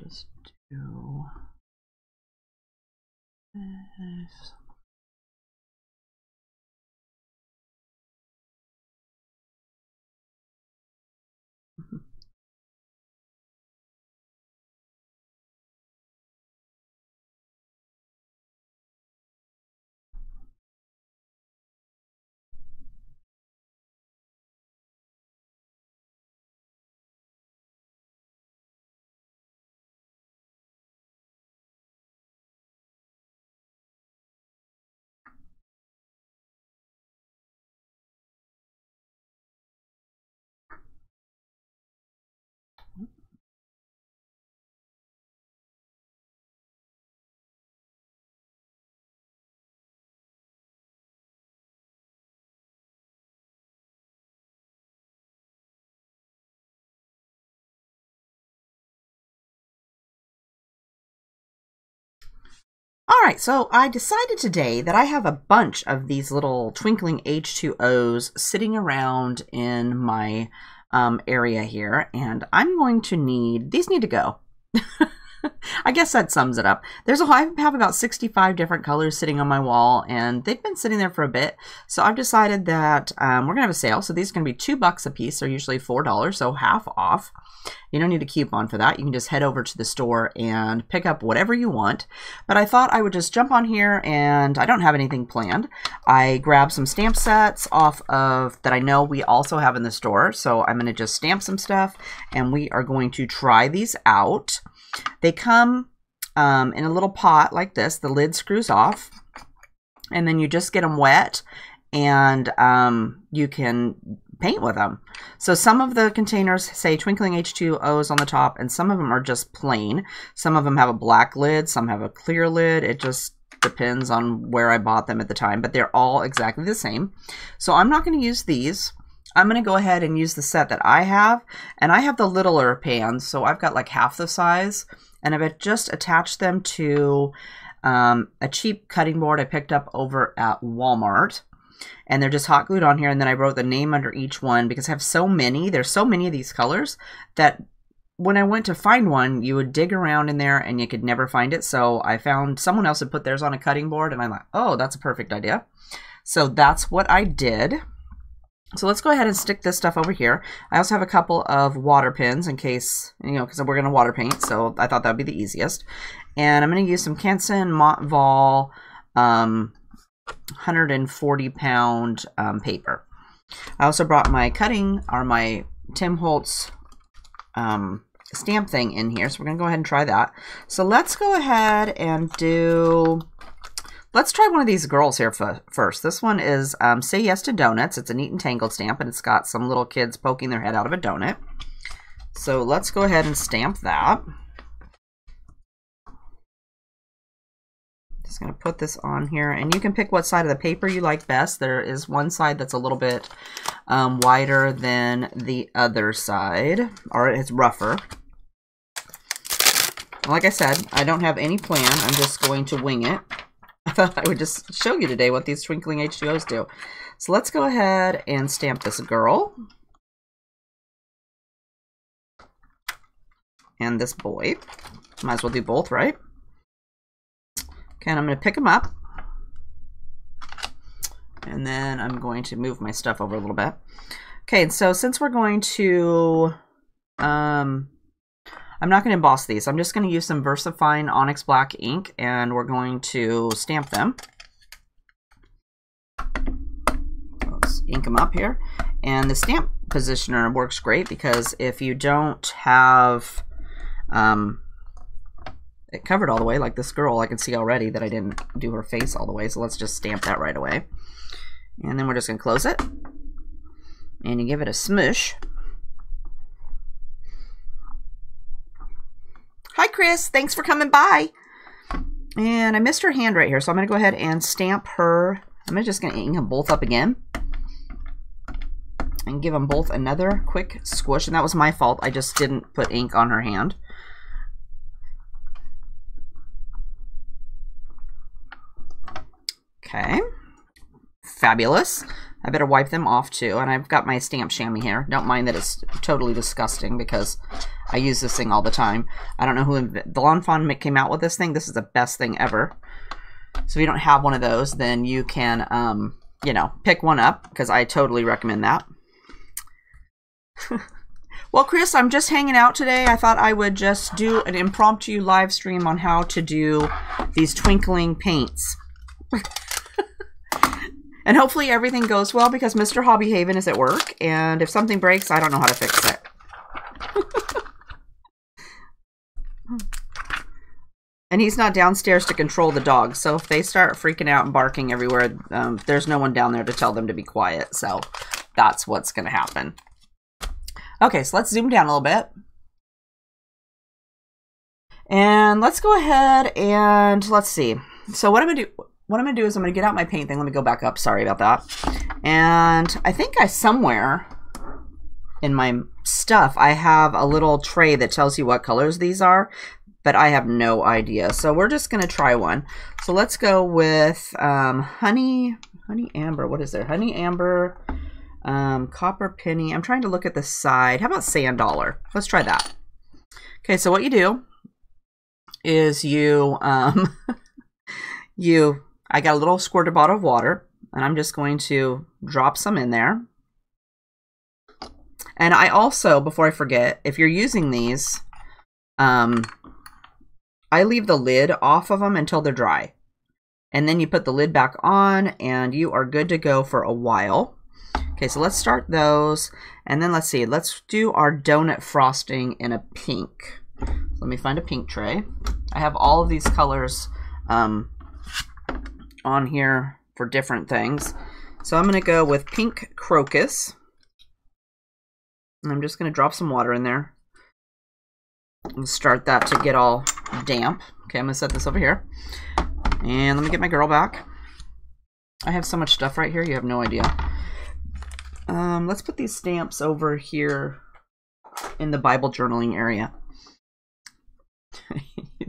just do this. All right, so I decided today that I have a bunch of these little Twinkling H2O's sitting around in my area here, and I'm going to need, these need to go. I guess that sums it up. I have about 65 different colors sitting on my wall, and they've been sitting there for a bit. So I've decided that we're going to have a sale. So these are going to be $2 a piece. They're usually $4, so half off. You don't need a coupon for that. You can just head over to the store and pick up whatever you want. But I thought I would just jump on here, and I don't have anything planned. I grabbed some stamp sets off of that I know we also have in the store. So I'm going to just stamp some stuff, and we are going to try these out. They come in a little pot like this. The lid screws off, and then you just get them wet, and you can paint with them. So some of the containers say Twinkling H2O's on the top, and some of them are just plain. Some of them have a black lid, some have a clear lid. It just depends on where I bought them at the time, but they're all exactly the same. So I'm not going to use these. I'm going to go ahead and use the set that I have, and I have the littler pans, so I've got like half the size, and I've just attached them to a cheap cutting board I picked up over at Walmart, and they're just hot glued on here, and then I wrote the name under each one because I have so many. There's so many of these colors that when I went to find one, you would dig around in there and you could never find it, so I found someone else had put theirs on a cutting board, and I'm like, oh, that's a perfect idea. So that's what I did. So let's go ahead and stick this stuff over here. I also have a couple of water pins in case, you know, because we're going to water paint. So I thought that would be the easiest. And I'm going to use some Canson Montval 140-pound paper. I also brought my my Tim Holtz stamp thing in here. So we're going to go ahead and try that. So let's go ahead and let's try one of these girls here first. This one is Say Yes to Donuts. It's a neat and tangled stamp, and it's got some little kids poking their head out of a donut. So let's go ahead and stamp that. Just going to put this on here, and you can pick what side of the paper you like best. There is one side that's a little bit wider than the other side, or it's rougher. Like I said, I don't have any plan. I'm just going to wing it. I thought I would just show you today what these Twinkling H2O's do. So let's go ahead and stamp this girl. And this boy. Might as well do both, right? Okay, and I'm going to pick them up. And then I'm going to move my stuff over a little bit. Okay, and so since we're going to... I'm not going to emboss these. I'm just going to use some Versafine Onyx Black ink, and we're going to stamp them. Let's ink them up here. And the stamp positioner works great because if you don't have it covered all the way, like this girl, I can see already that I didn't do her face all the way, so let's just stamp that right away. And then we're just going to close it. And you give it a smush. Hi, Chris. Thanks for coming by. And I missed her hand right here, so I'm going to go ahead and stamp her. I'm just going to ink them both up again and give them both another quick squish. And that was my fault. I just didn't put ink on her hand. Okay. Fabulous. I better wipe them off too. And I've got my stamp chamois here. Don't mind that it's totally disgusting because I use this thing all the time. I don't know who the Lawn Fawn came out with this thing. This is the best thing ever. So if you don't have one of those, then you can, you know, pick one up because I totally recommend that. Well, Chris, I'm just hanging out today. I thought I would just do an impromptu live stream on how to do these twinkling paints. And hopefully everything goes well because Mr. HeathersHobbieHaven is at work. And if something breaks, I don't know how to fix it. And he's not downstairs to control the dogs. So if they start freaking out and barking everywhere, there's no one down there to tell them to be quiet. So that's what's going to happen. Okay, so let's zoom down a little bit. And let's go ahead and let's see. So what I'm going to do is I'm going to get out my paint thing. Let me go back up. Sorry about that. And I think somewhere in my stuff, I have a little tray that tells you what colors these are, but I have no idea. So we're just going to try one. So let's go with honey amber. What is there? Honey amber. Copper penny. I'm trying to look at the side. How about sand dollar? Let's try that. Okay, so what you do is I got a little squirted bottle of water, and I'm just going to drop some in there. And I also, before I forget, if you're using these, I leave the lid off of them until they're dry. And then you put the lid back on, and you are good to go for a while. Okay, so let's start those, and then let's see. Let's do our donut frosting in a pink. Let me find a pink tray. I have all of these colors on here for different things. So I'm going to go with pink crocus. And I'm just going to drop some water in there and start that to get all damp. Okay, I'm going to set this over here. And let me get my girl back. I have so much stuff right here, you have no idea. Let's put these stamps over here in the Bible journaling area.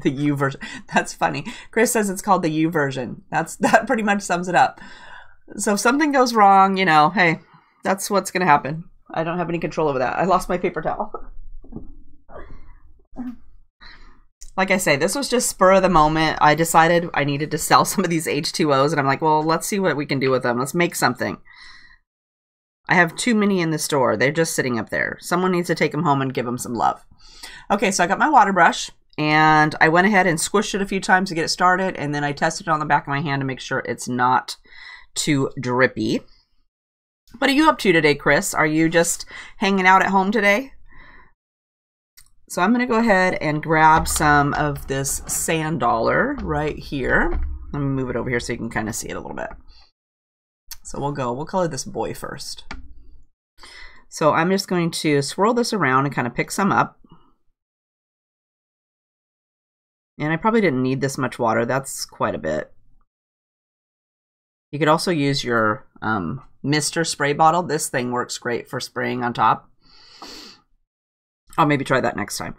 The U version. That's funny. Chris says it's called the U version. That pretty much sums it up. So if something goes wrong, you know, hey, that's what's going to happen. I don't have any control over that. I lost my paper towel. Like I say, this was just spur of the moment. I decided I needed to sell some of these H2O's, and I'm like, well, let's see what we can do with them. Let's make something. I have too many in the store. They're just sitting up there. Someone needs to take them home and give them some love. Okay, so I got my water brush, and I went ahead and squished it a few times to get it started, and then I tested it on the back of my hand to make sure it's not too drippy. What are you up to today, Chris? Are you just hanging out at home today? So I'm going to go ahead and grab some of this sand dollar right here. Let me move it over here so you can kind of see it a little bit. So we'll color this boy first. So I'm just going to swirl this around and kind of pick some up. And I probably didn't need this much water. That's quite a bit. You could also use your Mister spray bottle. This thing works great for spraying on top. I'll maybe try that next time.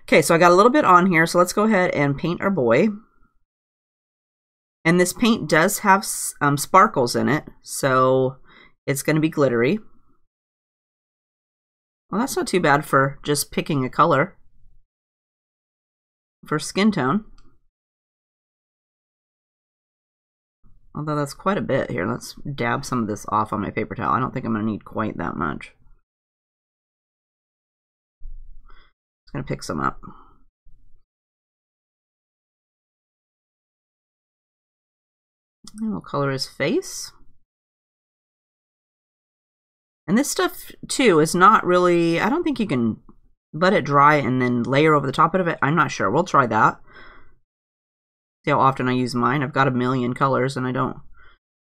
Okay, so I got a little bit on here. So let's go ahead and paint our boy. And this paint does have sparkles in it, so it's going to be glittery. Well, that's not too bad for just picking a color for skin tone. Although that's quite a bit here. Let's dab some of this off on my paper towel. I don't think I'm going to need quite that much. Just going to pick some up. And we'll color his face. And this stuff, too, is not really... I don't think you can let it dry and then layer over the top of it. I'm not sure. We'll try that. See how often I use mine. I've got a million colors and I don't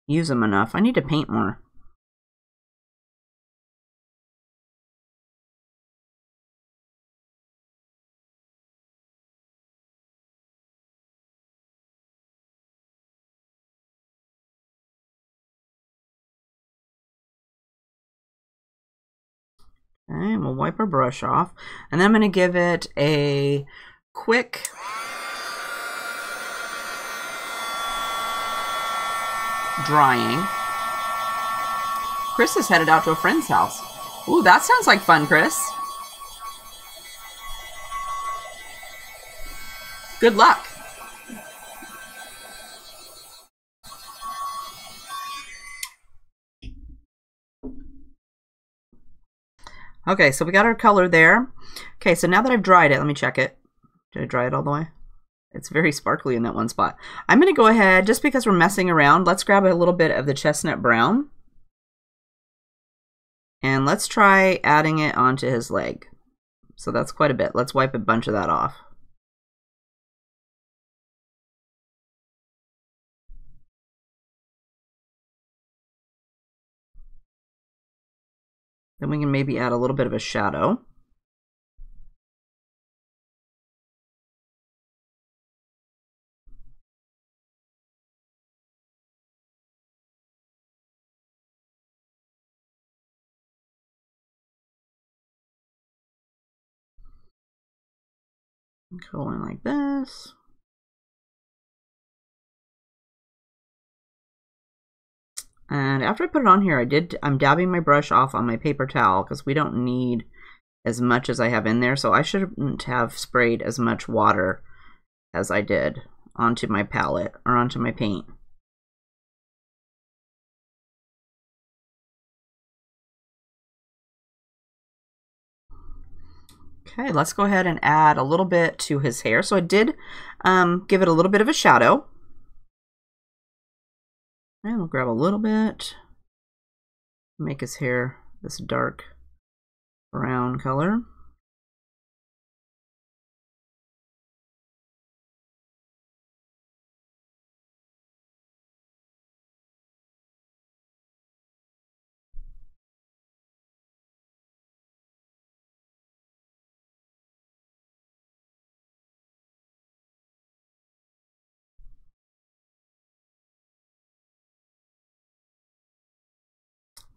use them enough. I need to paint more. Okay, we'll wipe our brush off. And then I'm going to give it a quick drying. Chris is headed out to a friend's house. Ooh, that sounds like fun, Chris. Good luck. Okay, so we got our color there. Okay, so now that I've dried it, let me check it. Did I dry it all the way? It's very sparkly in that one spot. I'm going to go ahead, just because we're messing around, let's grab a little bit of the chestnut brown. And let's try adding it onto his leg. So that's quite a bit. Let's wipe a bunch of that off. Then we can maybe add a little bit of a shadow. Go in like this. And after I put it on here, I'm dabbing my brush off on my paper towel because we don't need as much as I have in there. So I shouldn't have sprayed as much water as I did onto my palette or onto my paint. Okay, let's go ahead and add a little bit to his hair. So I did give it a little bit of a shadow. And we'll grab a little bit, make his hair this dark brown color.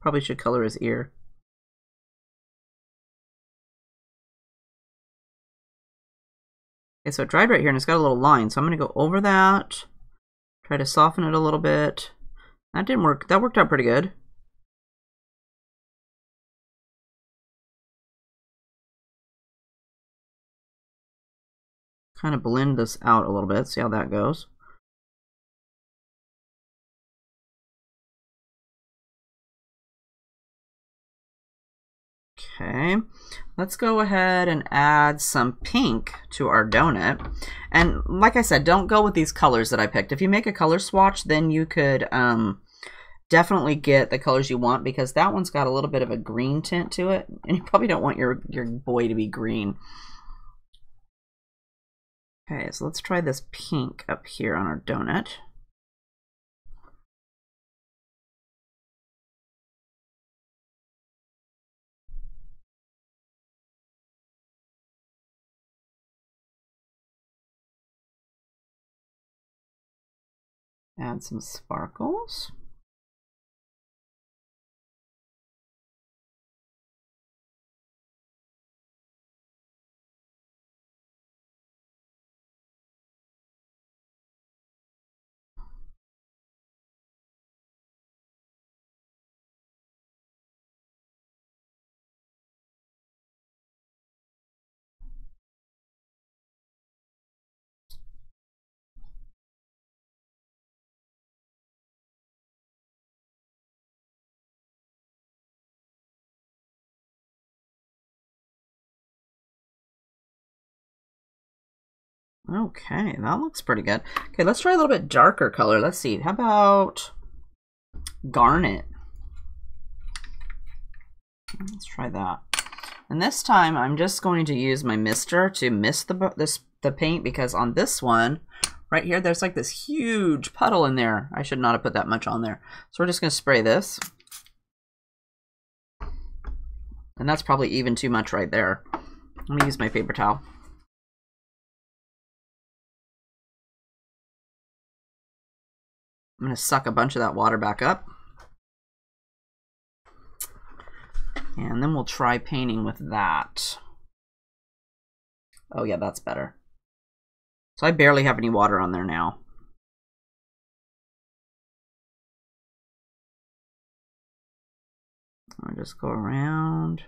Probably should color his ear. Okay, so it dried right here and it's got a little line. So I'm going to go over that, try to soften it a little bit. That didn't work. That worked out pretty good. Kind of blend this out a little bit, see how that goes. Okay, let's go ahead and add some pink to our donut. And like I said, don't go with these colors that I picked. If you make a color swatch, then you could definitely get the colors you want, because that one's got a little bit of a green tint to it, and you probably don't want your boy to be green. Okay, so let's try this pink up here on our donut. Add some sparkles. Okay, that looks pretty good. Okay, let's try a little bit darker color. Let's see. How about garnet? Let's try that. And this time I'm just going to use my mister to mist the paint, because on this one right here there's like this huge puddle in there. I should not have put that much on there. So we're just going to spray this. And that's probably even too much right there. Let me use my paper towel. I'm going to suck a bunch of that water back up. And then we'll try painting with that. Oh yeah, that's better. So I barely have any water on there now. I'll just go around.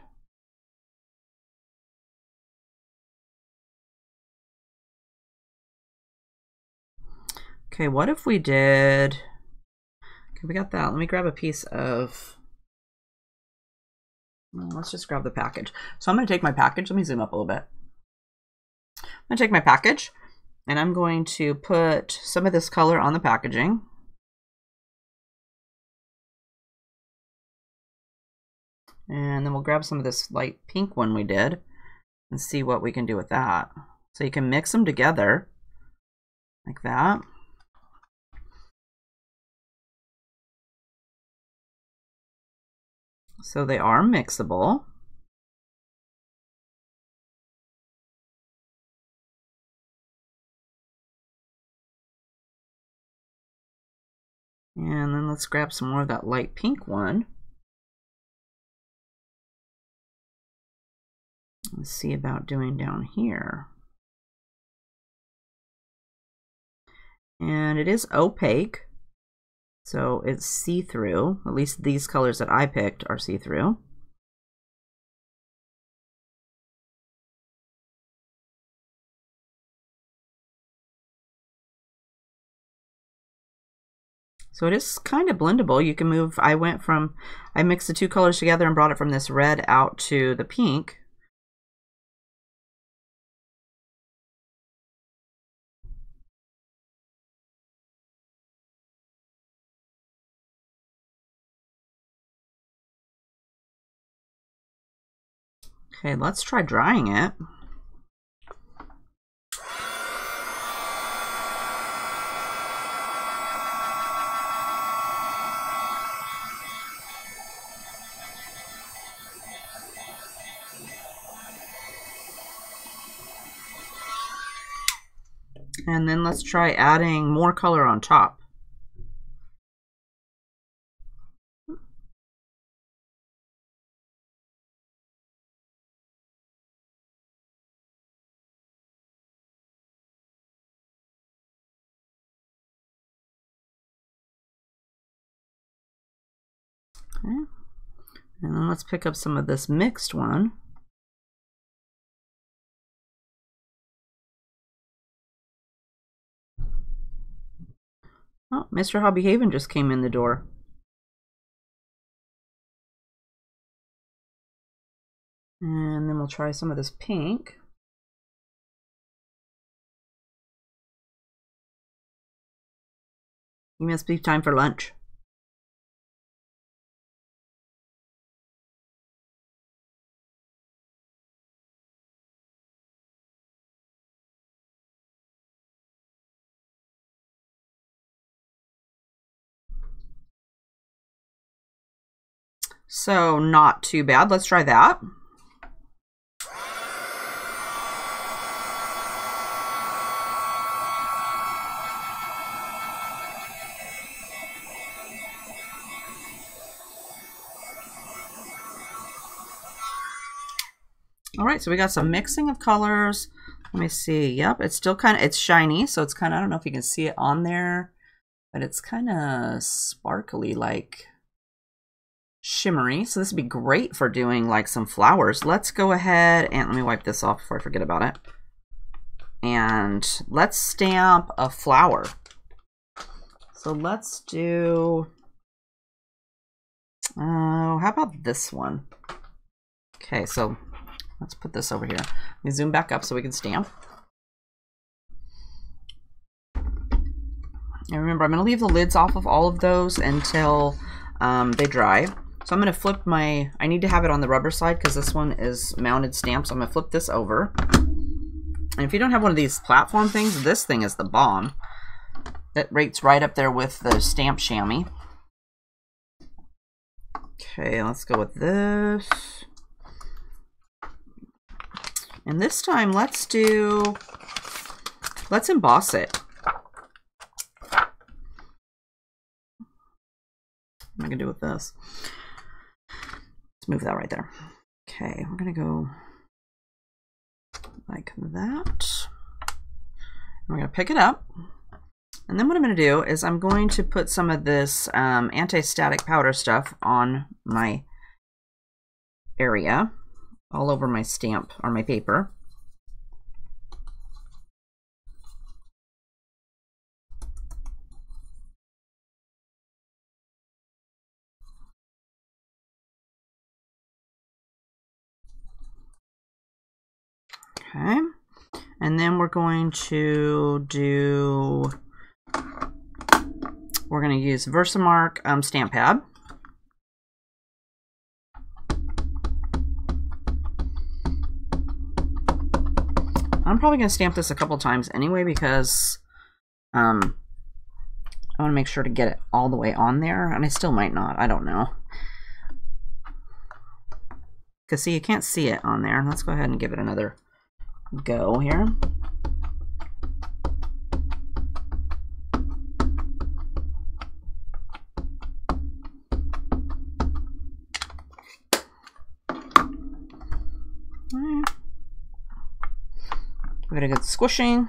Okay, what if we did... Okay, we got that. Let me grab a piece of... Well, let's just grab the package. So I'm going to take my package. Let me zoom up a little bit. I'm going to take my package, and I'm going to put some of this color on the packaging. And then we'll grab some of this light pink one we did and see what we can do with that. So you can mix them together like that. So they are mixable. And then let's grab some more of that light pink one. Let's see about doing down here. And it is opaque, so it's see-through. At least these colors that I picked are see-through. So it is kind of blendable. You can move, I mixed the two colors together and brought it from this red out to the pink. Okay, let's try drying it. And then let's try adding more color on top. Okay. And then let's pick up some of this mixed one. Oh, Mr. HeathersHobbieHaven just came in the door. And then we'll try some of this pink. You must be time for lunch. So not too bad. Let's try that. All right, so we got some mixing of colors. Let me see. Yep, it's still kind of, it's shiny, so it's kind of, I don't know if you can see it on there, but it's kind of sparkly, like shimmery. So this would be great for doing like some flowers. Let's go ahead and let me wipe this off before I forget about it. And let's stamp a flower. So let's do, oh, how about this one? Okay, so let's put this over here. Let me zoom back up so we can stamp. And remember, I'm going to leave the lids off of all of those until they dry. So I'm going to flip my, I need to have it on the rubber side because this one is mounted stamp. So I'm going to flip this over. And if you don't have one of these platform things, this thing is the bomb. That rates right up there with the stamp Shammy. Okay, let's go with this. And this time, let's emboss it. What am I gonna do with this? Let's move that right there. Okay, we're gonna go like that. And we're gonna pick it up. And then what I'm gonna do is I'm going to put some of this anti-static powder stuff on my area, all over my stamp or my paper. Okay, and then we're going to do, we're going to use VersaMark stamp pad. I'm probably going to stamp this a couple times anyway because I want to make sure to get it all the way on there, and I still might not. I don't know. Because see, you can't see it on there. Let's go ahead and give it another go here. Give it a good squishing.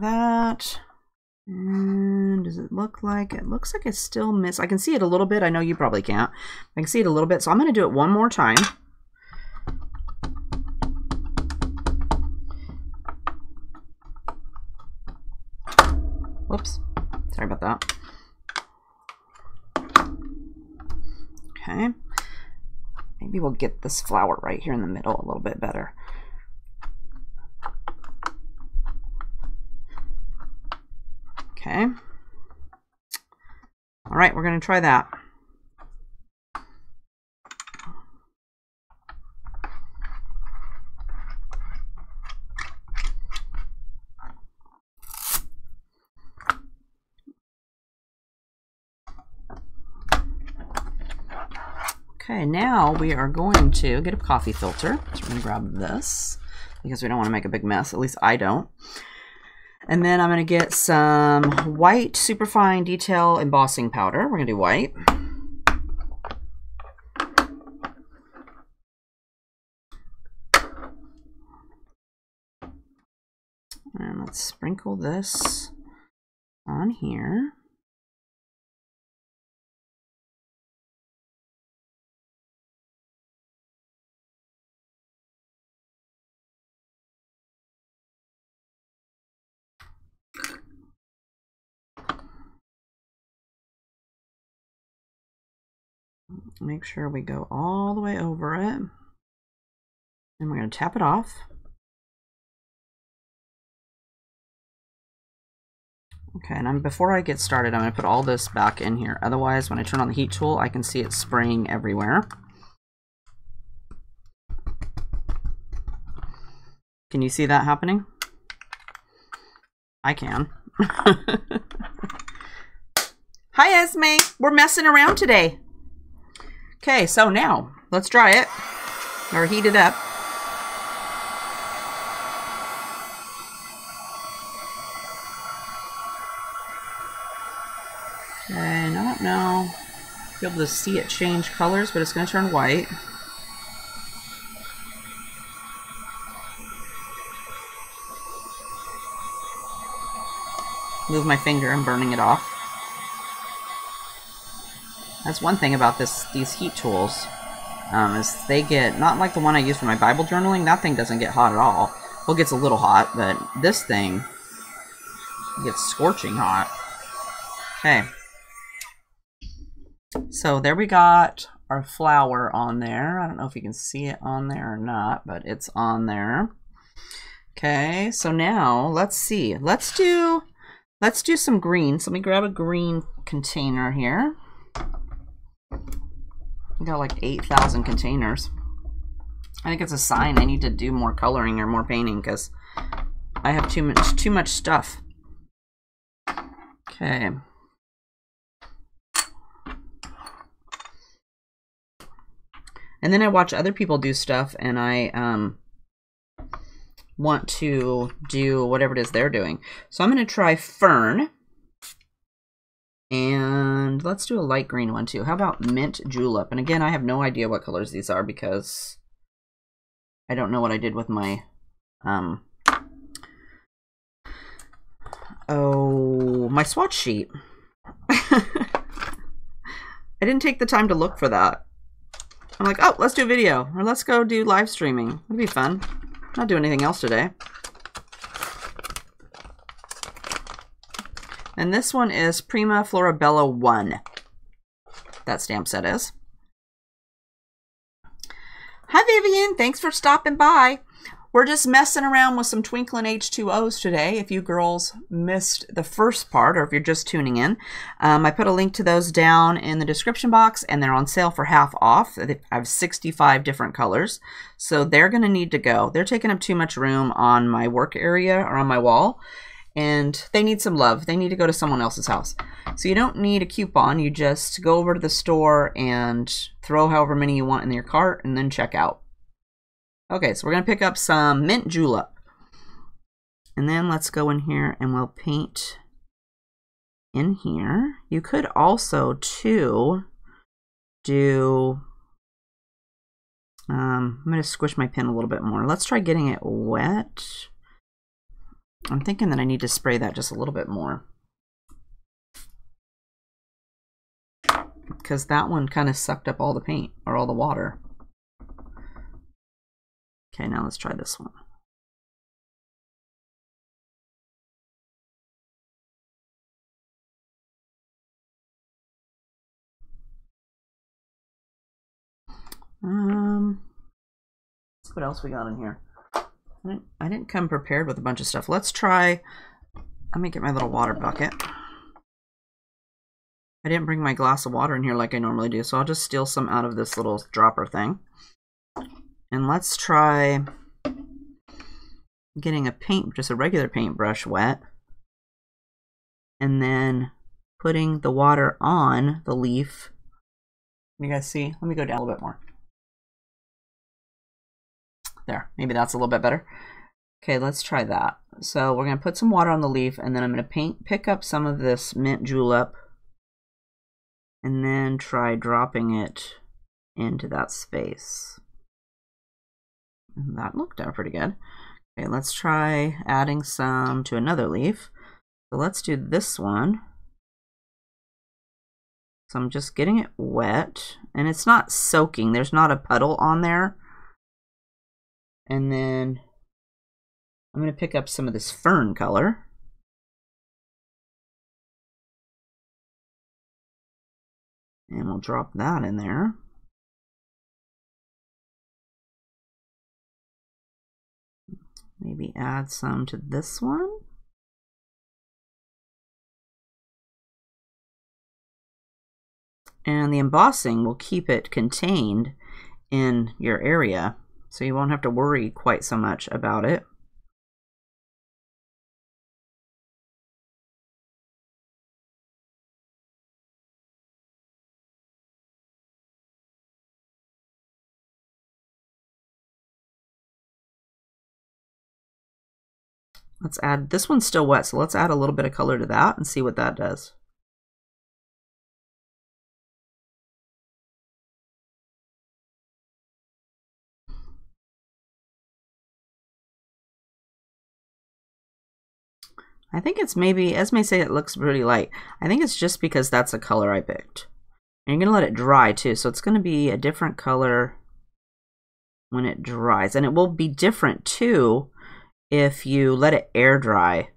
That. And does it look like, it looks like it's still missing. I can see it a little bit. I know you probably can't. I can see it a little bit. So I'm going to do it one more time. Whoops. Sorry about that. Okay. Maybe we'll get this flower right here in the middle a little bit better. Okay. All right, we're going to try that. Okay, now we are going to get a coffee filter. So we're going to grab this because we don't want to make a big mess. At least I don't. And then I'm going to get some white superfine detail embossing powder. We're going to do white. And let's sprinkle this on here. Make sure we go all the way over it. And we're going to tap it off. Okay, and before I get started, I'm going to put all this back in here. Otherwise, when I turn on the heat tool, I can see it spraying everywhere. Can you see that happening? I can. Hi, Esme. We're messing around today. Okay, so now let's dry it or heat it up. Okay, and I don't know if you'll be able to see it change colors, but it's going to turn white. Move my finger, I'm burning it off. That's one thing about these heat tools, is they get, not like the one I use for my Bible journaling, that thing doesn't get hot at all. Well, it gets a little hot, but this thing gets scorching hot. Okay. So there we got our flower on there. I don't know if you can see it on there or not, but it's on there. Okay, so now let's see. Let's do some greens. Let me grab a green container here. I got like 8,000 containers. I think it's a sign I need to do more coloring or more painting because I have too much stuff. Okay. And then I watch other people do stuff and I want to do whatever it is they're doing. So I'm going to try Fern. And let's do a light green one too. How about Mint Julep? And again, I have no idea what colors these are because I don't know what I did with my my swatch sheet. I didn't take the time to look for that. I'm like, oh, let's do a video, or let's go do live streaming. It'd be fun. Not do anything else today. And this one is Prima Florabella 1. That stamp set is. Hi, Vivian. Thanks for stopping by. We're just messing around with some Twinkling H2O's today. If you girls missed the first part, or if you're just tuning in, I put a link to those down in the description box, and they're on sale for half off. I have 65 different colors, so they're going to need to go. They're taking up too much room on my work area or on my wall, and they need some love. They need to go to someone else's house. So you don't need a coupon. You just go over to the store and throw however many you want in your cart and then check out. Okay, so we're going to pick up some mint julep. And then let's go in here and we'll paint in here. You could also, too, do... I'm going to squish my pen a little bit more. Let's try getting it wet. I'm thinking that I need to spray that just a little bit more, because that one kind of sucked up all the paint, or all the water. Okay, now let's try this one. What else we got in here? I didn't come prepared with a bunch of stuff. Let's try, let me get my little water bucket. I didn't bring my glass of water in here like I normally do, so I'll just steal some out of this little dropper thing. And let's try getting a paint, just a regular paintbrush wet, and then putting the water on the leaf. You guys see? Let me go down a little bit more. There, maybe that's a little bit better. Okay, let's try that. So we're going to put some water on the leaf, and then I'm going to pick up some of this mint julep, and then try dropping it into that space. And that looked out pretty good. Okay, let's try adding some to another leaf. So let's do this one. So I'm just getting it wet, and it's not soaking. There's not a puddle on there. And then I'm going to pick up some of this fern color. And we'll drop that in there. Maybe add some to this one. And the embossing will keep it contained in your area, so you won't have to worry quite so much about it. Let's add, this one's still wet, so let's add a little bit of color to that and see what that does. I think it's maybe, as may say, it looks pretty light. I think it's just because that's a color I picked. And you're going to let it dry too, so it's going to be a different color when it dries. And it will be different too if you let it air dry.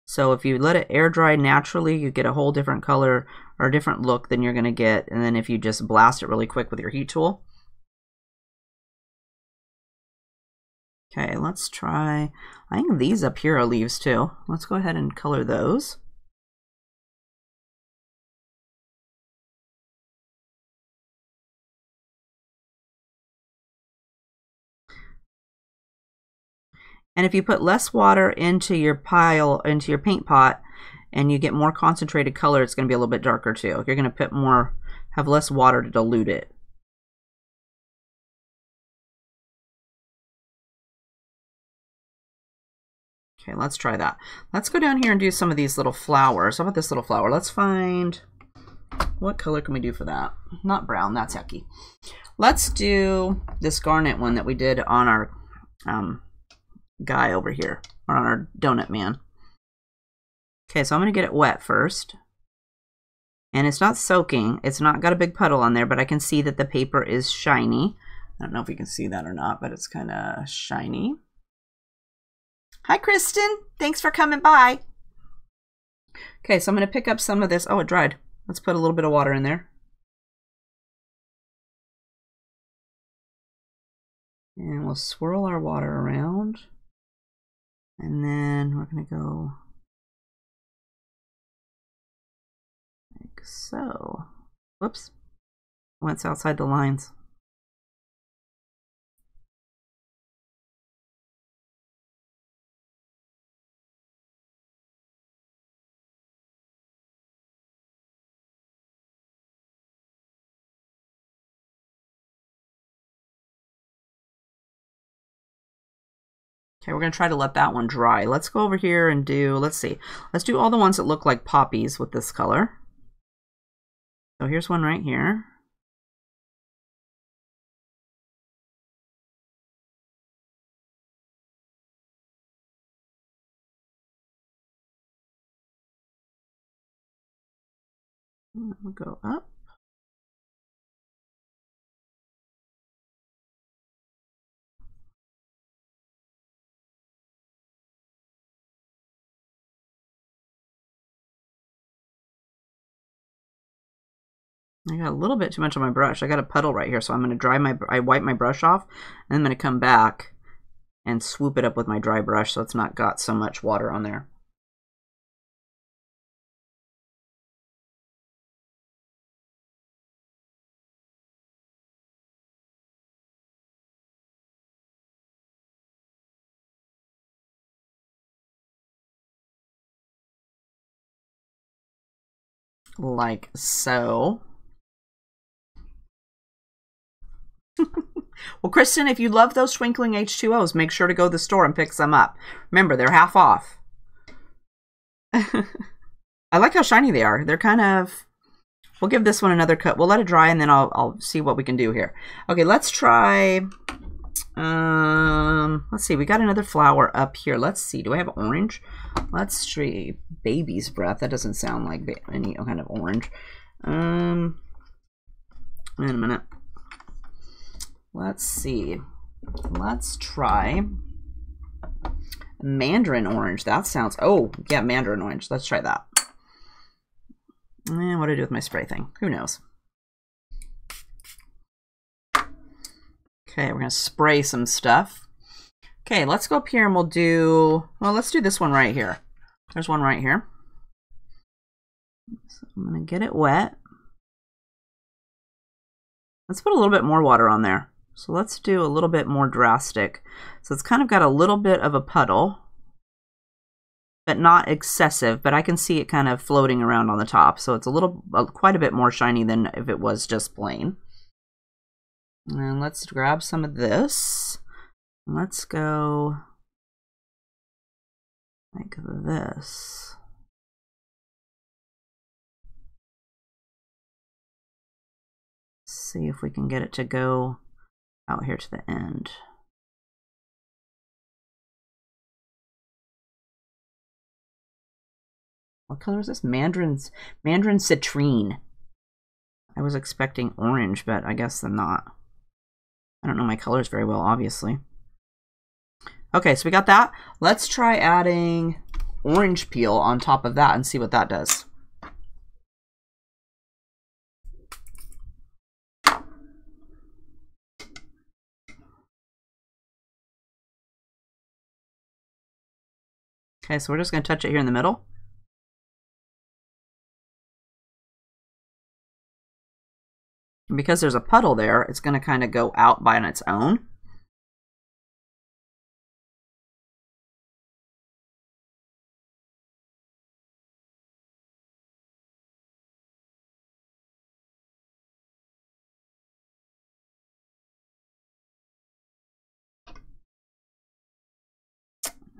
So if you let it air dry naturally, you get a whole different color or a different look than you're going to get. And then if you just blast it really quick with your heat tool. Okay, let's try, I think these up here are leaves too. Let's go ahead and color those. And if you put less water into your pile, into your paint pot, and you get more concentrated color, it's going to be a little bit darker too. You're going to put more, have less water to dilute it. Okay, let's try that. Let's go down here and do some of these little flowers. How about this little flower? Let's find, what color can we do for that? Not brown, that's yucky. Let's do this garnet one that we did on our guy over here, or on our donut man. Okay, so I'm going to get it wet first. And it's not soaking. It's not got a big puddle on there, but I can see that the paper is shiny. I don't know if you can see that or not, but it's kind of shiny. Hi, Kristen. Thanks for coming by. Okay, so I'm going to pick up some of this. Oh, it dried. Let's put a little bit of water in there. And we'll swirl our water around. And then we're going to go like so. Whoops. Went outside the lines. Okay, we're going to try to let that one dry. Let's go over here and do, let's see. Let's do all the ones that look like poppies with this color. So here's one right here. We'll go up. I got a little bit too much on my brush. I got a puddle right here, so I'm going to wipe my brush off, and I'm going to come back and swoop it up with my dry brush so it's not got so much water on there. Like so. Well, Kristen, if you love those Twinkling H2O's, make sure to go to the store and pick some up. Remember, they're half off. I like how shiny they are. They're kind of... We'll give this one another cut. We'll let it dry, and then I'll see what we can do here. Okay, let's try... let's see. We got another flower up here. Let's see. Do I have orange? Let's try baby's breath. That doesn't sound like any kind of orange. Wait a minute. Let's see. Let's try mandarin orange. That sounds... Oh, yeah, mandarin orange. Let's try that. And what do I do with my spray thing? Who knows? Okay, we're going to spray some stuff. Okay, let's go up here and we'll do... Well, let's do this one right here. There's one right here. So I'm going to get it wet. Let's put a little bit more water on there. So let's do a little bit more drastic. So it's kind of got a little bit of a puddle, but not excessive, but I can see it kind of floating around on the top. So it's quite a bit more shiny than if it was just plain. And let's grab some of this. Let's go like this. See if we can get it to go out here to the end. What color is this? Mandarin citrine. I was expecting orange, but I guess I'm not. I don't know my colors very well, obviously. Okay, so we got that. Let's try adding orange peel on top of that and see what that does. Okay, so we're just going to touch it here in the middle. And because there's a puddle there, it's going to kind of go out by on its own.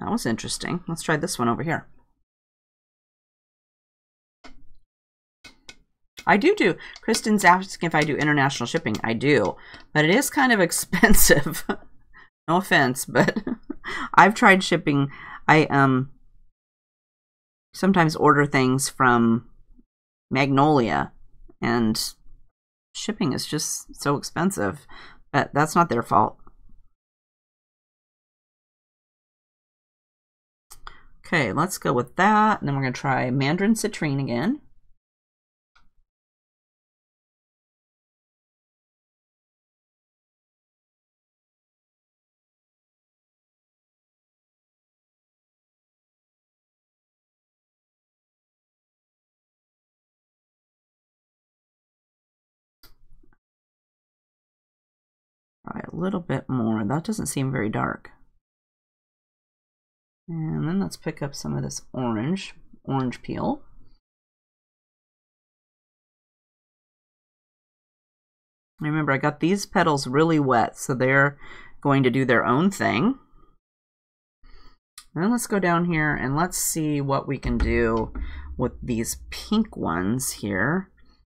That was interesting. Let's try this one over here. I do. Kristen's asking if I do international shipping. I do, but it is kind of expensive. No offense, but I've tried shipping. sometimes order things from Magnolia, and shipping is just so expensive, but that's not their fault. Okay, let's go with that, and then we're going to try Mandarin Citrine again. Try a little bit more. That doesn't seem very dark. And then let's pick up some of this orange peel. Remember, I got these petals really wet, so they're going to do their own thing. And then let's go down here and let's see what we can do with these pink ones here.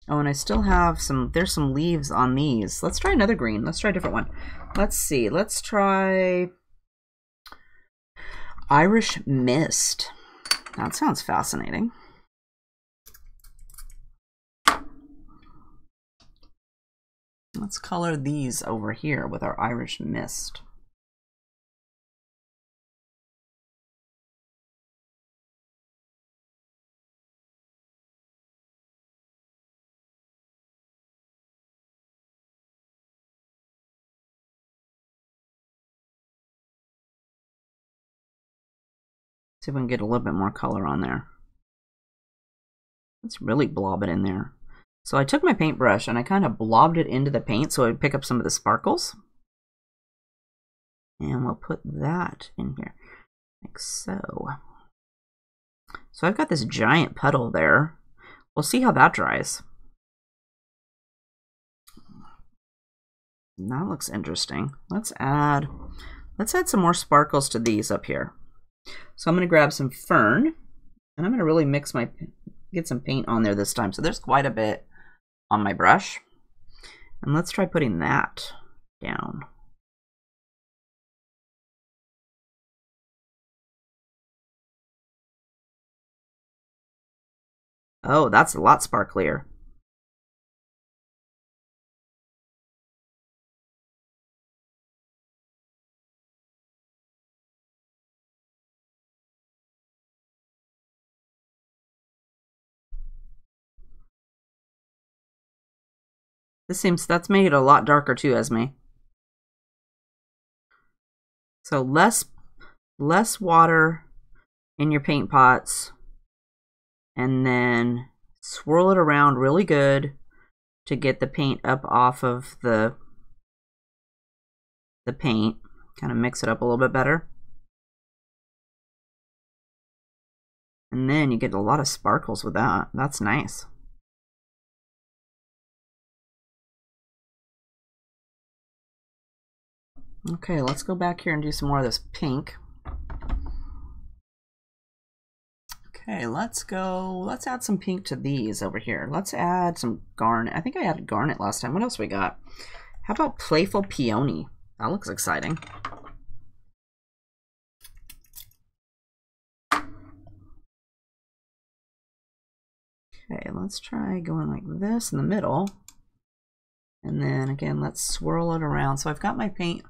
Oh, and I still have there's some leaves on these. Let's try another green. Let's try a different one. Let's see. Let's try Irish Mist. That sounds fascinating. Let's color these over here with our Irish Mist. See if we can get a little bit more color on there. Let's really blob it in there. So I took my paintbrush and I kind of blobbed it into the paint so I would pick up some of the sparkles. And we'll put that in here, like so. So I've got this giant puddle there. We'll see how that dries. That looks interesting. Let's add some more sparkles to these up here. So I'm going to grab some fern, and I'm going to really get some paint on there this time. So there's quite a bit on my brush. And let's try putting that down. Oh, that's a lot sparklier. That's made it a lot darker too, Esme. So less water in your paint pots, and then swirl it around really good to get the paint up off of the paint. Kind of mix it up a little bit better. And then you get a lot of sparkles with that. That's nice. Okay, let's go back here and do some more of this pink. Okay, let's add some pink to these over here. Let's add some garnet. I think I added garnet last time. What else we got? How about Playful Peony? That looks exciting. Okay, let's try going like this in the middle. And then again, let's swirl it around. So I've got my paint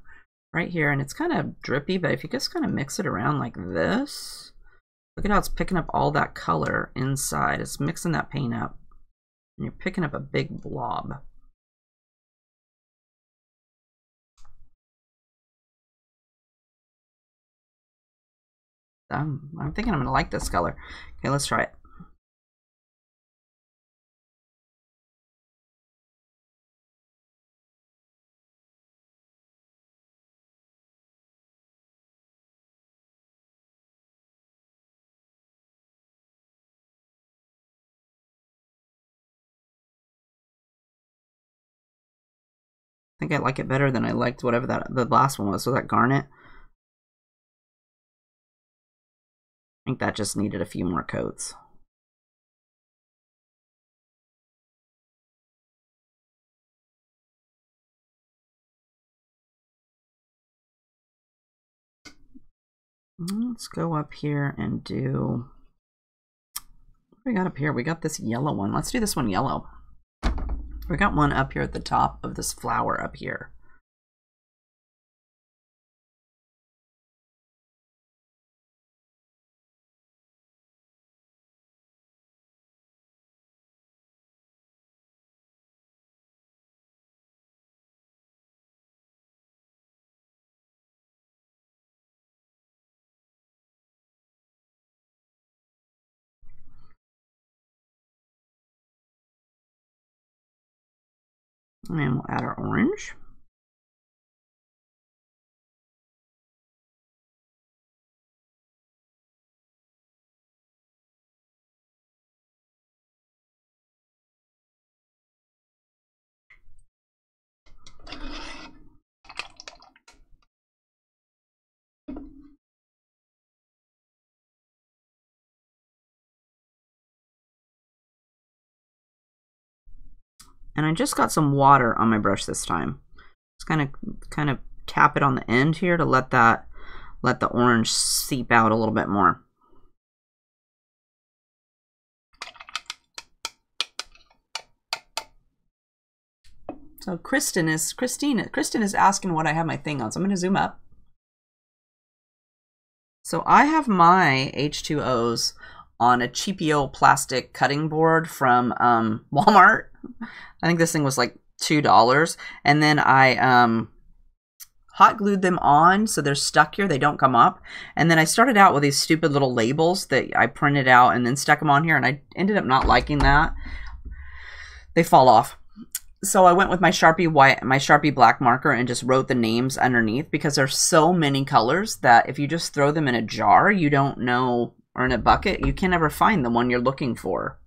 right here, and it's kind of drippy, but if you just kind of mix it around like this, look at how it's picking up all that color inside. It's mixing that paint up, and you're picking up a big blob. I'm thinking I'm gonna like this color. Okay, let's try it. I think I like it better than I liked whatever the last one was. So that garnet. I think that just needed a few more coats. Let's go up here and do We got up here? We got this yellow one. Let's do this one yellow. We got one up here at the top of this flower up here. And we'll add our orange. And I just got some water on my brush this time. Just kind of tap it on the end here to let the orange seep out a little bit more. So Kristen is asking what I have my thing on. So I'm going to zoom up. So I have my H2O's on a cheapio plastic cutting board from Walmart. I think this thing was like $2. And then I hot glued them on so they're stuck here. They don't come up. And then I started out with these stupid little labels that I printed out and then stuck them on here. And I ended up not liking that. They fall off. So I went with my Sharpie black marker and just wrote the names underneath because there's so many colors that if you just throw them in a jar, you don't know, or in a bucket, you can never find the one you're looking for.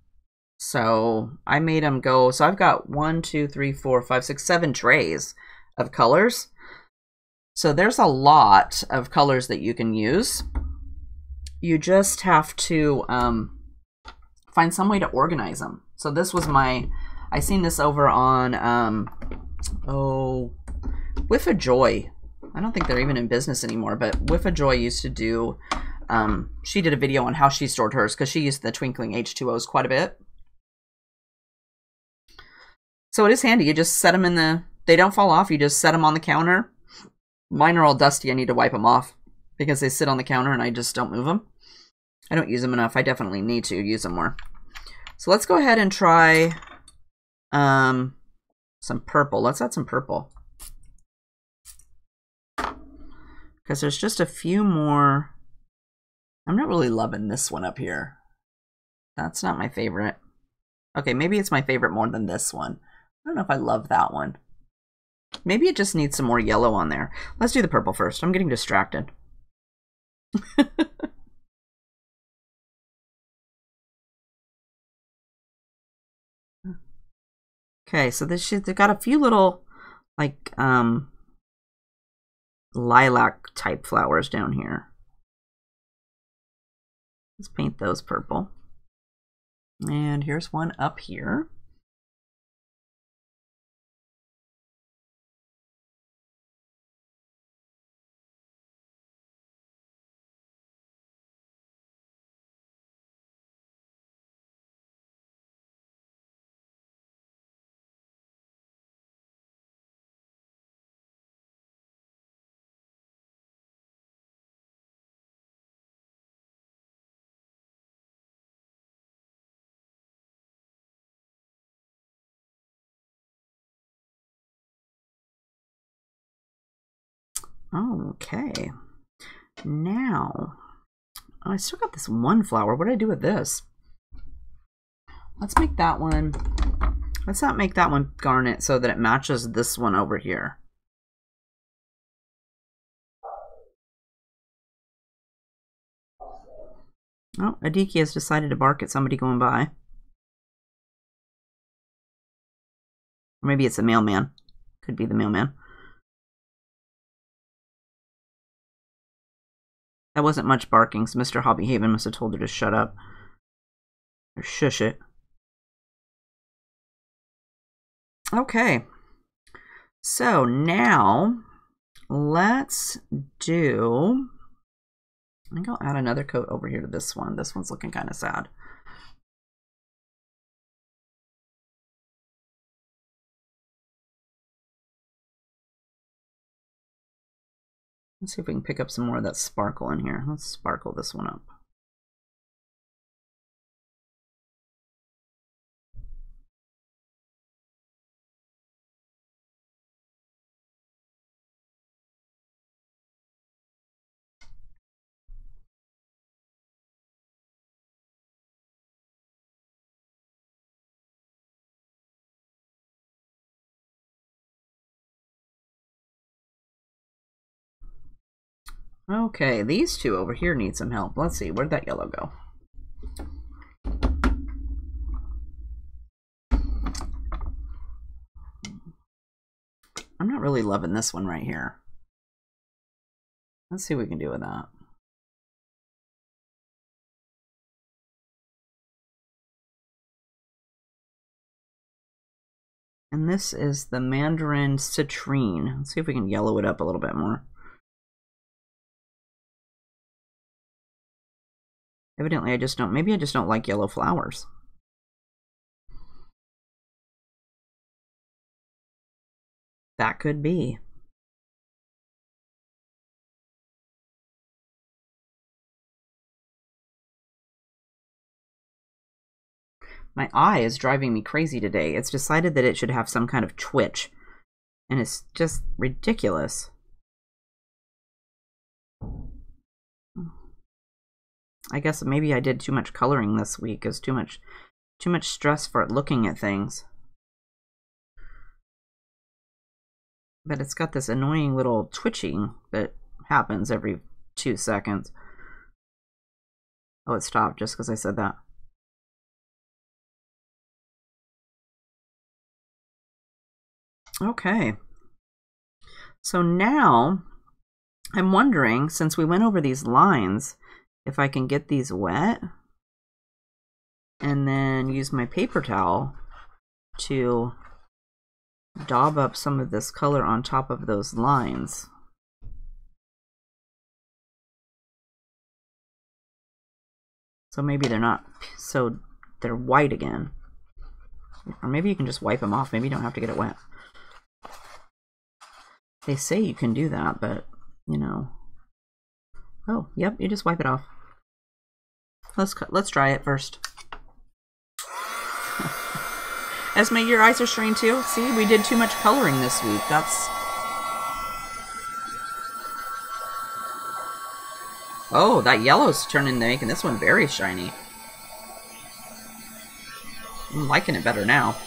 So I made them go. So I've got 1, 2, 3, 4, 5, 6, 7 trays of colors. So there's a lot of colors that you can use. You just have to find some way to organize them. So this was I seen this over on, Whiff of Joy. I don't think they're even in business anymore, but Whiff of Joy used to do, she did a video on how she stored hers because she used the Twinkling H2O's quite a bit. So it is handy. You just set them they don't fall off. You just set them on the counter. Mine are all dusty. I need to wipe them off because they sit on the counter and I just don't move them. I don't use them enough. I definitely need to use them more. So let's go ahead and try some purple. Let's add some purple because there's just a few more. I'm not really loving this one up here. That's not my favorite. Okay, maybe it's my favorite more than this one. I don't know if I love that one. Maybe it just needs some more yellow on there. Let's do the purple first. I'm getting distracted. Okay, so they've got a few little, like, lilac type flowers down here. Let's paint those purple. And here's one up here. Okay, now I still got this one flower. What did I do with this? Let's make that one. Let's not make that one garnet so that it matches this one over here. Oh, Adiki has decided to bark at somebody going by. Or maybe it's a mailman. Could be the mailman. That wasn't much barking, so Mr. HeathersHobbieHaven must have told her to shut up. Or shush it. Okay. So now, let's do... I think I'll add another coat over here to this one. This one's looking kind of sad. Let's see if we can pick up some more of that sparkle in here. Let's sparkle this one up. Okay, these two over here need some help. Let's see, where'd that yellow go? I'm not really loving this one right here. Let's see what we can do with that. And this is the Mandarin Citrine. Let's see if we can yellow it up a little bit more. Evidently, I just don't, maybe I just don't like yellow flowers. That could be. My eye is driving me crazy today. It's decided that it should have some kind of twitch. And it's just ridiculous. I guess maybe I did too much coloring this week. It was too much stress for looking at things. But it's got this annoying little twitching that happens every 2 seconds. Oh, it stopped just because I said that. Okay. So now I'm wondering, since we went over these lines, if I can get these wet and then use my paper towel to daub up some of this color on top of those lines. So maybe they're not, so they're white again. Or maybe you can just wipe them off. Maybe you don't have to get it wet. They say you can do that, but, you know. Oh, yep, you just wipe it off. Let's try it first. Esme, your eyes are strained too? See, we did too much coloring this week. That's... Oh, that yellow's turning, making this one very shiny. I'm liking it better now.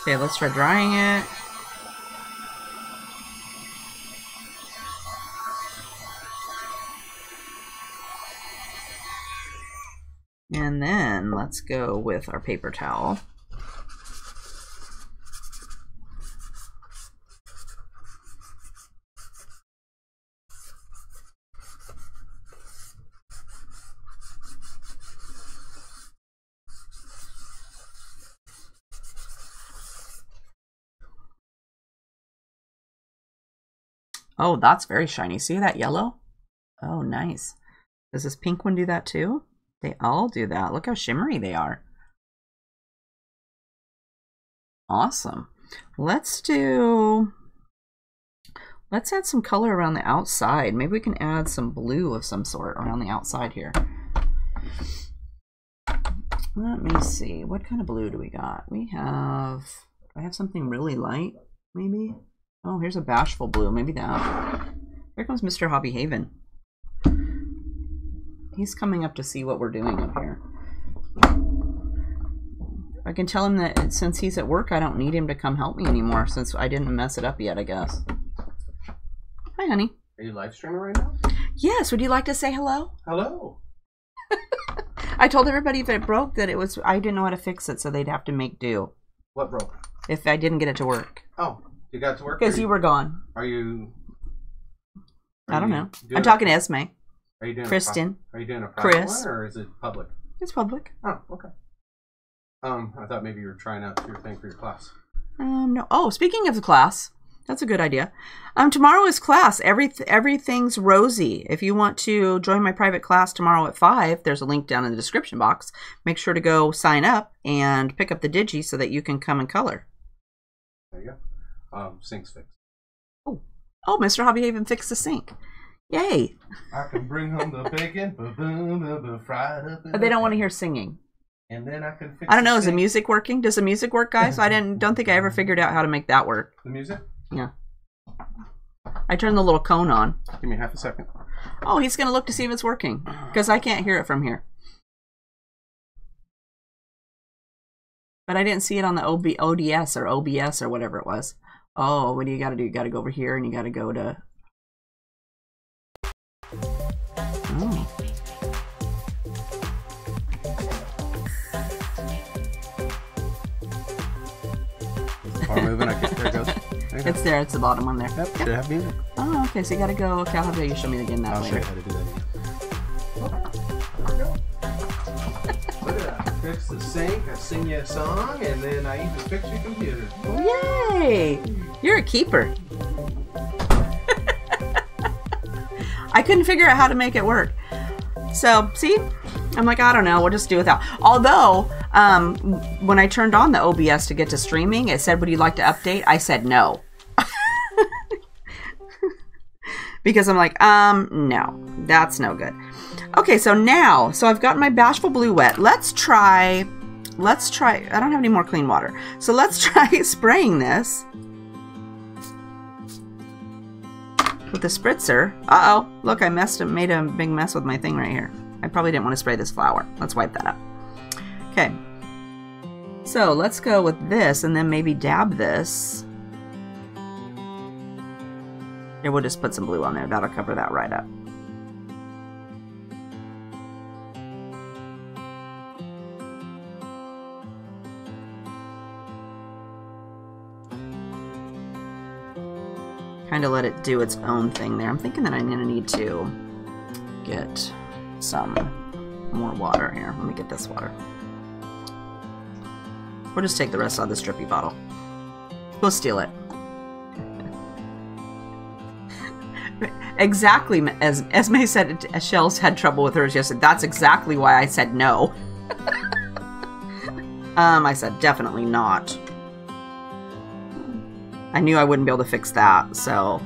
Okay, let's try drying it. And then let's go with our paper towel. Oh, that's very shiny. See that yellow? Oh, nice. Does this pink one do that too? They all do that. Look how shimmery they are. Awesome. Let's add some color around the outside. Maybe we can add some blue of some sort around the outside here. Let me see. What kind of blue do we got? We have... Do I have something really light, maybe? Oh, here's a bashful blue. Maybe that. Here comes Mr. HeathersHobbieHaven. He's coming up to see what we're doing up here. I can tell him that since he's at work, I don't need him to come help me anymore since I didn't mess it up yet, I guess. Hi, honey. Are you live streaming right now? Yes. Would you like to say hello? Hello. I told everybody if it broke that it was, I didn't know how to fix it, so they'd have to make do. What broke? If I didn't get it to work. Oh, you got it to work? Because you were gone. Are you... I don't know. I'm talking to Esme. Are you doing Kristen. Are you doing a private Chris. one, or is it public? It's public. Oh, okay. I thought maybe you were trying out your thing for your class. No. Oh, speaking of the class, that's a good idea. Tomorrow is class. Everything's rosy. If you want to join my private class tomorrow at 5, there's a link down in the description box. Make sure to go sign up and pick up the digi so that you can come and color. There you go. Sync's fixed. Oh, Oh, Mr. Hobbyhaven fixed the sink. Yay. I can bring home the bacon, fried up. But they don't want to hear singing. And then I can fix I don't know, is the music working? Does the music work, guys? I don't think I ever figured out how to make that work. The music? Yeah. I turned the little cone on. Give me half a second. Oh, he's going to look to see if it's working. Because I can't hear it from here. But I didn't see it on the ODS or OBS or whatever it was. Oh, what do you got to do? You got to go over here and you got to go to... Oh. Moving. There it goes. It's there. It's the bottom one there. Yep. Should have music. Oh, okay. So you got to go. Okay, I'll have you show me again that I'll later. show you how to do that again. Look at that. I fix the sink. I sing you a song, and then I even fix your computer. Yay! You're a keeper. I couldn't figure out how to make it work. So, see? I'm like, I don't know. We'll just do without. Although, when I turned on the OBS to get to streaming, it said, would you like to update? I said no. Because I'm like, no. That's no good. Okay, so now, I've gotten my Bashful Blue wet. Let's try, I don't have any more clean water. So let's try spraying this with the spritzer. Uh-oh, look, I made a big mess with my thing right here. I probably didn't want to spray this flower. Let's wipe that up. Okay. So let's go with this and then maybe dab this. Here, we'll just put some blue on there. That'll cover that right up. Kind of let it do its own thing there. I'm thinking that I'm going to need to get some more water here. Let me get this water. We'll just take the rest out of this drippy bottle. We'll steal it. Exactly as May said, Shells had trouble with hers yesterday. That's exactly why I said no. I said definitely not. I knew I wouldn't be able to fix that, so...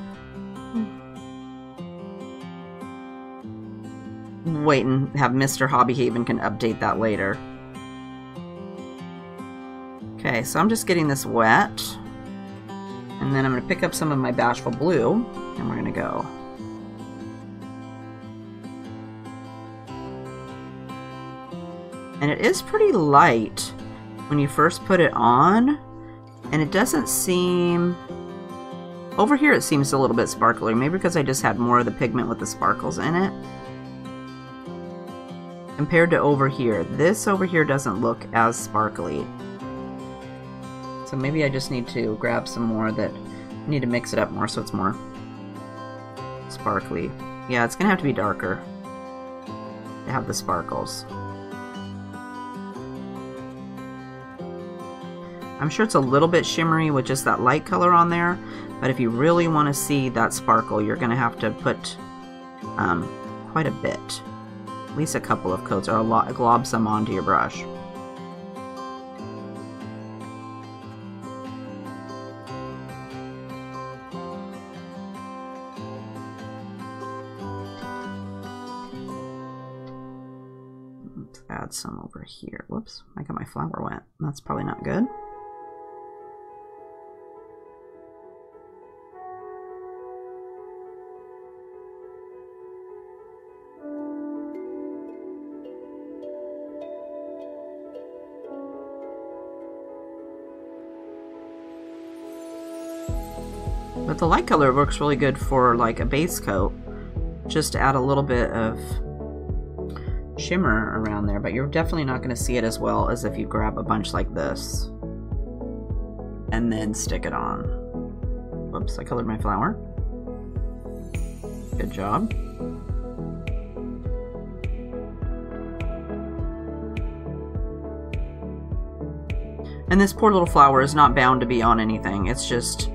Wait and have Mr. Hobbyhaven can update that later. Okay, so I'm just getting this wet. And then I'm going to pick up some of my Bashful Blue, and we're going to go. And it is pretty light when you first put it on. And it doesn't seem... Over here it seems a little bit sparkly. Maybe because I just had more of the pigment with the sparkles in it. Compared to over here. This over here doesn't look as sparkly. So maybe I just need to grab some more that... I need to mix it up more so it's more sparkly. Yeah, it's going to have to be darker to have the sparkles. I'm sure it's a little bit shimmery with just that light color on there, but if you really want to see that sparkle, you're going to have to put quite a bit. At least a couple of coats, or glob some onto your brush. Let's add some over here. Whoops, I got my flower wet. That's probably not good. But the light color works really good for like a base coat, just to add a little bit of shimmer around there, but you're definitely not going to see it as well as if you grab a bunch like this and then stick it on. Whoops, I colored my flower. Good job. And this poor little flower is not bound to be on anything. It's just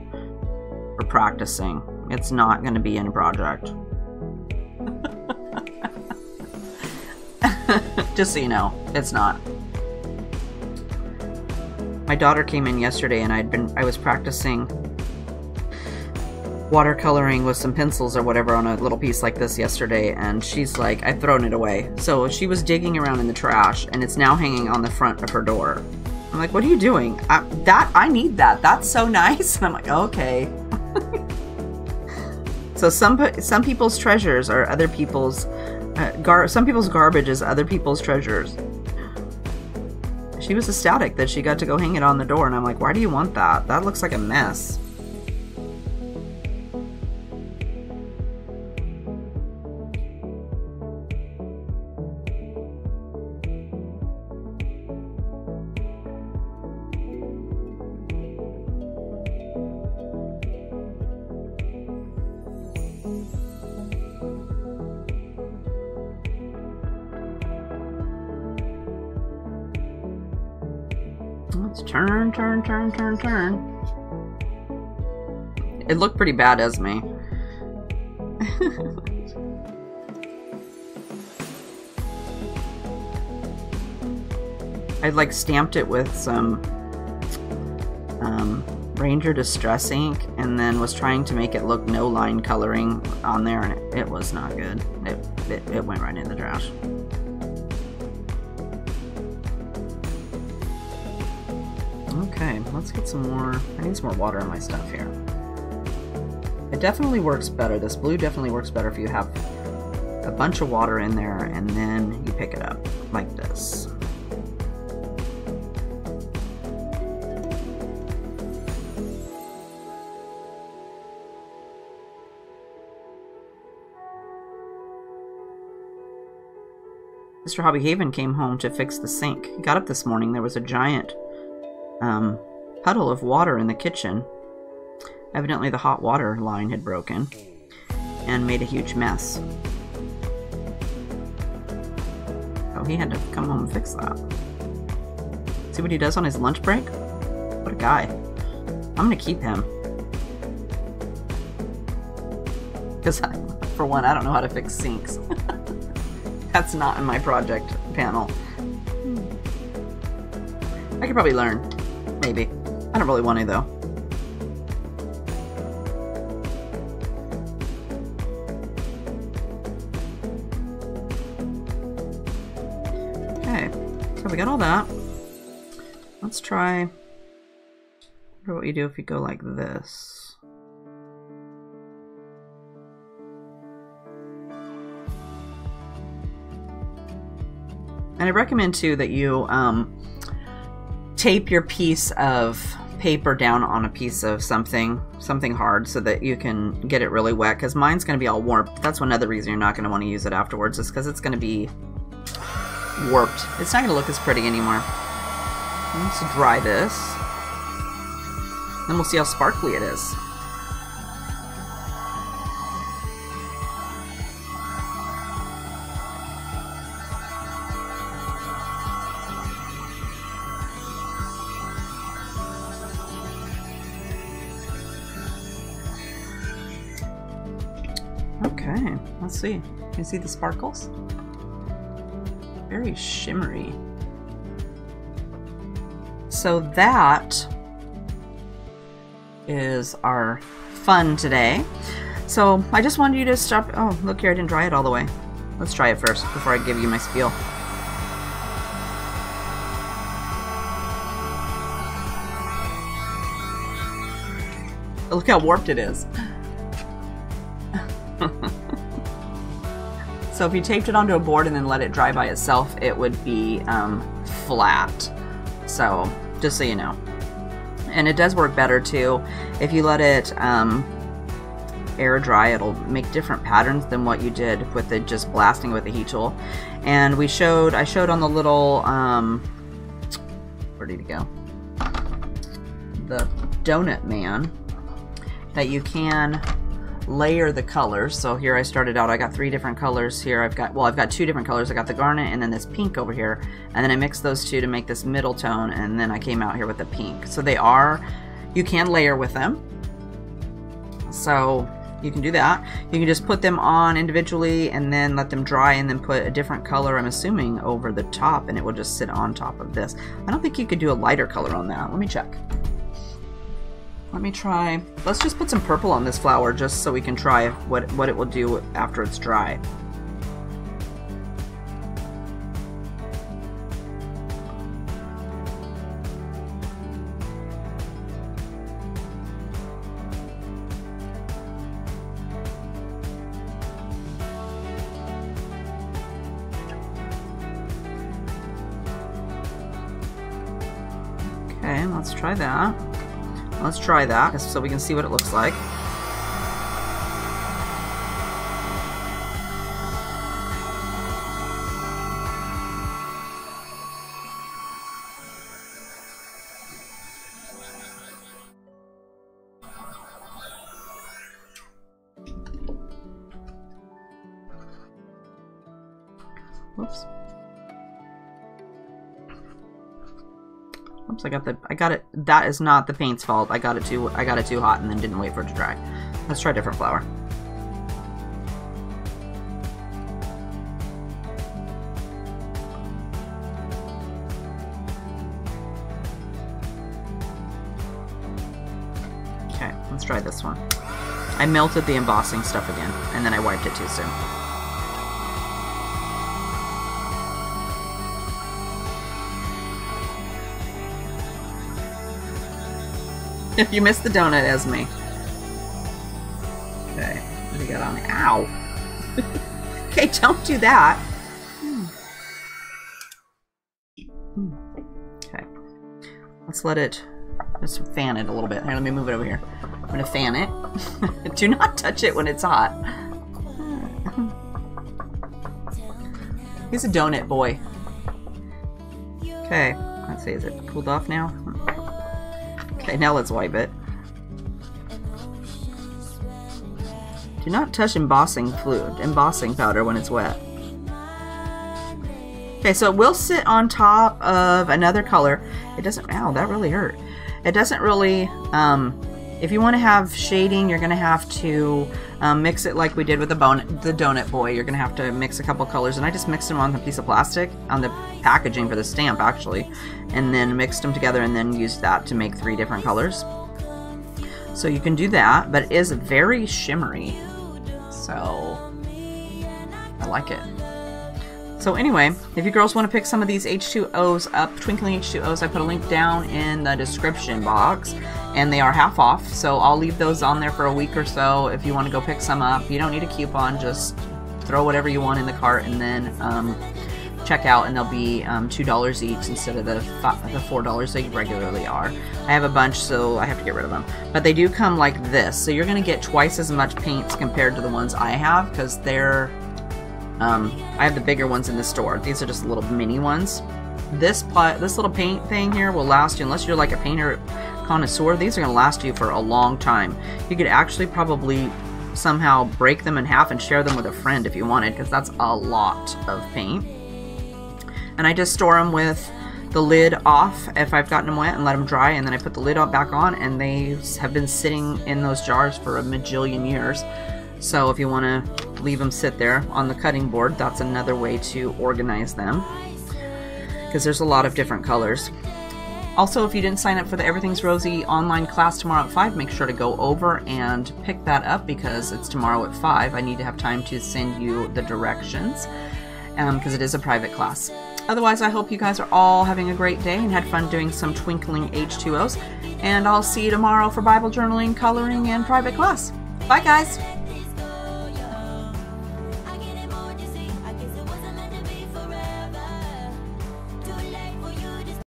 for practicing. It's not going to be in a project. Just so you know, it's not. My daughter came in yesterday and I was practicing watercoloring with some pencils or whatever on a little piece like this yesterday, and she's like, I've thrown it away. So she was digging around in the trash, and it's now hanging on the front of her door. I'm like, what are you doing? I need that. That's so nice. And I'm like, okay. So some people's treasures are other people's, some people's garbage is other people's treasures. She was ecstatic that she got to go hang it on the door, and I'm like, why do you want that? That looks like a mess. Let's turn, turn, turn, turn, turn. It looked pretty bad, Esme. I like stamped it with some Ranger Distress ink, and then was trying to make it look no line coloring on there, and it was not good. It went right in the trash. Okay, let's get some more. I need some more water in my stuff here. It definitely works better. This blue definitely works better if you have a bunch of water in there and then you pick it up like this. Mr. HeathersHobbieHaven came home to fix the sink. He got up this morning. There was a giant puddle of water in the kitchen. Evidently the hot water line had broken and made a huge mess. So he had to come home and fix that. See what he does on his lunch break? What a guy. I'm gonna keep him. Because, for one, I don't know how to fix sinks. That's not in my project panel. I could probably learn. Maybe. I don't really want to, though. Okay. So we got all that. Let's try... I wonder what you do if you go like this. And I recommend, too, that you tape your piece of paper down on a piece of something hard so that you can get it really wet, because mine's going to be all warped. That's one other reason you're not going to want to use it afterwards, is because it's going to be warped. It's not going to look as pretty anymore. Let's dry this. Then we'll see how sparkly it is. Okay, let's see. Can you see the sparkles? Very shimmery. So that is our fun today. So I just wanted you to stop. Oh, look here, I didn't dry it all the way. Let's try it first before I give you my spiel. Look how warped it is. So if you taped it onto a board and then let it dry by itself, it would be flat. So just so you know. And it does work better too. If you let it air dry, it'll make different patterns than what you did with it just blasting with the heat tool. And I showed on the little, where did he go? The donut man, that you can layer the colors. So here I started out, I got 3 different colors here. I've got 2 different colors. I got the garnet and then this pink over here, and then I mixed those two to make this middle tone, and then I came out here with the pink. So you can layer with them. So you can do that. You can just put them on individually and then let them dry and then put a different color, I'm assuming, over the top, and it will just sit on top of this. I don't think you could do a lighter color on that. Let me check. Let me try. Let's just put some purple on this flower just so we can try what it will do after it's dry. Okay, let's try that. Let's try that so we can see what it looks like. Whoops. Oops, I got it. That is not the paint's fault. I got it too hot and then didn't wait for it to dry. Let's try a different flower. Okay, let's try this one. I melted the embossing stuff again, and then I wiped it too soon. You missed the donut, Esme. Okay, what do you got on it? Ow! Okay, don't do that. Okay, let's let it, just fan it a little bit. Here, let me move it over here. I'm gonna fan it. Do not touch it when it's hot. He's a donut boy. Okay, let's see, is it cooled off now? Okay, now let's wipe it. Do not touch embossing powder when it's wet. Okay, so it will sit on top of another color. It doesn't, ow, that really hurt. It doesn't really, if you want to have shading, you're going to have to mix it like we did with the donut boy. You're going to have to mix a couple colors, and I just mixed them on a piece of plastic, on the packaging for the stamp actually, and then mixed them together and then used that to make 3 different colors. So you can do that, but it is very shimmery, so I like it. So anyway, if you girls want to pick some of these H2O's up, Twinkling H2O's, I put a link down in the description box, and they are half off, so I'll leave those on there for a week or so if you want to go pick some up. You don't need a coupon, just throw whatever you want in the cart and then check out, and they'll be $2 each instead of the $4 they regularly are. I have a bunch, so I have to get rid of them. But they do come like this, so you're going to get twice as much paints compared to the ones I have, because they're I have the bigger ones in the store. These are just little mini ones. This little paint thing here will last you, unless you're like a painter connoisseur, these are going to last you for a long time. You could actually probably somehow break them in half and share them with a friend if you wanted, because that's a lot of paint. And I just store them with the lid off if I've gotten them wet and let them dry, and then I put the lid back on, and they have been sitting in those jars for a majillion years. So if you want to leave them sit there on the cutting board, that's another way to organize them, because there's a lot of different colors. Also, if you didn't sign up for the Everything's Rosy online class tomorrow at 5, make sure to go over and pick that up, because it's tomorrow at 5. I need to have time to send you the directions, because it is a private class. Otherwise, I hope you guys are all having a great day and had fun doing some Twinkling H2O's, and I'll see you tomorrow for Bible journaling, coloring, and private class. Bye, guys!